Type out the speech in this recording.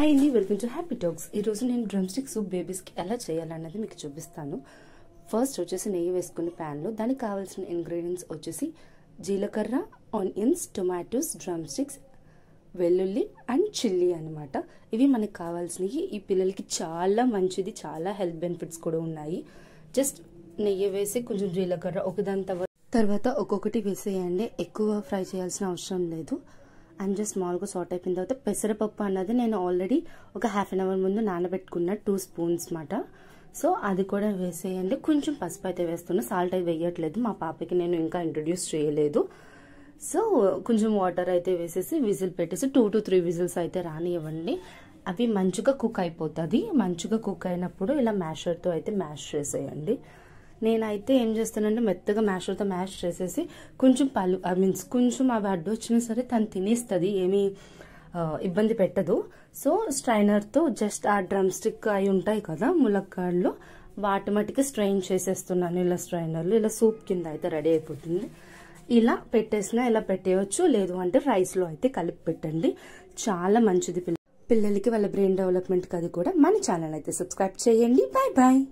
Hi అండి, welcome to happy talks. ఈరోజు నేను డ్రమ్ స్టిక్ సూప్ బేబీస్కి ఎలా చేయాలన్నది మీకు చూపిస్తాను. ఫస్ట్ వచ్చేసి నెయ్యి వేసుకుని ప్యాన్లో దానికి కావాల్సిన ఇంగ్రీడియంట్స్ వచ్చేసి జీలకర్ర, ఆనియన్స్, టొమాటోస్, డ్రమ్ స్టిక్స్, వెల్లుల్లి అండ్ చిల్లీ అనమాట. ఇవి మనకి కావాల్సినవి. ఈ పిల్లలకి చాలా మంచిది, చాలా హెల్త్ బెనిఫిట్స్ కూడా ఉన్నాయి. జస్ట్ నెయ్యి వేసి కొంచెం జీలకర్ర ఒకదాని తర్వాత ఒక్కొక్కటి వేసేయండి. ఎక్కువ ఫ్రై చేయాల్సిన అవసరం లేదు. అండ్ జస్ట్ స్మాల్గా సాట్ అయిపోయిన తర్వాత పెసరపప్పు అన్నది నేను ఆల్రెడీ ఒక హాఫ్ అన్ అవర్ ముందు నానబెట్టుకున్న 2 స్పూన్స్ మాట. సో అది కూడా వేసేయండి. కొంచెం పసుపు అయితే వేస్తున్నా, సాల్ట్ అయితే వేయట్లేదు, మా పాపకి నేను ఇంకా ఇంట్రొడ్యూస్ చేయలేదు. సో కొంచెం వాటర్ అయితే వేసేసి విజిల్ పెట్టేసి 2 to 3 విజిల్స్ అయితే రానివ్వండి. అవి మంచిగా కుక్ అయిపోతుంది. మంచిగా కుక్ అయినప్పుడు ఇలా మ్యాషర్తో అయితే మ్యాష్ చేసేయండి. నేనైతే ఏం చేస్తానంటే మెత్తగా మ్యాషర్తో మ్యాష్ చేసేసి కొంచెం కొంచెం అవి అడ్డు వచ్చినా సరే తను తినేస్తుంది, ఏమీ ఇబ్బంది పెట్టదు. సో స్ట్రైనర్తో జస్ట్ ఆ డ్రమ్ స్టిక్ అవి ఉంటాయి కదా ములక్కాడలు, వాటి మట్టికి స్ట్రైన్ చేసేస్తున్నాను ఇలా స్ట్రైనర్లో. ఇలా సూప్ కింద అయితే రెడీ అయిపోతుంది. ఇలా పెట్టేసినా ఇలా పెట్టేయచ్చు, లేదు అంటే రైస్లో అయితే కలిపి పెట్టండి. చాలా మంచిది పిల్లలకి, వాళ్ళ బ్రెయిన్ డెవలప్మెంట్కి. అది కూడా మన ఛానల్ అయితే సబ్స్క్రైబ్ చేయండి. Bye bye.